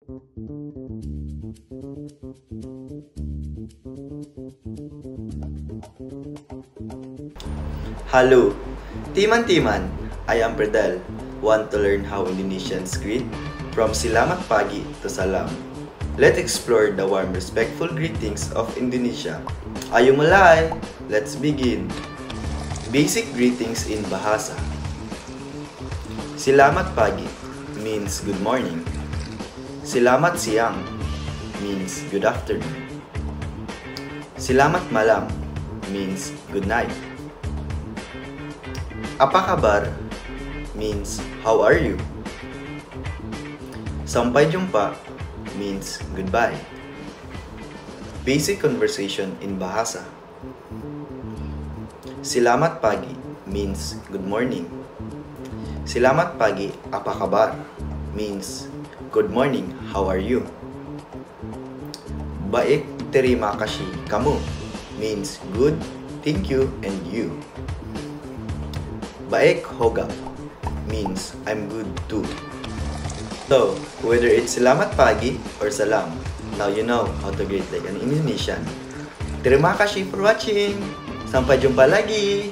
Halo, Timan-Timan, I am Predel. Want to learn how Indonesians greet? From Selamat Pagi to Salam. Let's explore the warm, respectful greetings of Indonesia. Ayo mulai! Let's begin! Basic greetings in Bahasa. Selamat Pagi means good morning. Selamat Siang means good afternoon. Selamat Malam means good night. Apa kabar means how are you? Sampai jumpa means goodbye. Basic conversation in Bahasa. Selamat pagi means good morning. Selamat pagi, apa kabar means good morning, how are you? Baik, terima kasih, kamu means good, thank you, and you. Baik hoga means I'm good too. So, whether it's selamat pagi or salam, now you know how to greet like an Indonesian. Terima kasih for watching. Sampai jumpa lagi.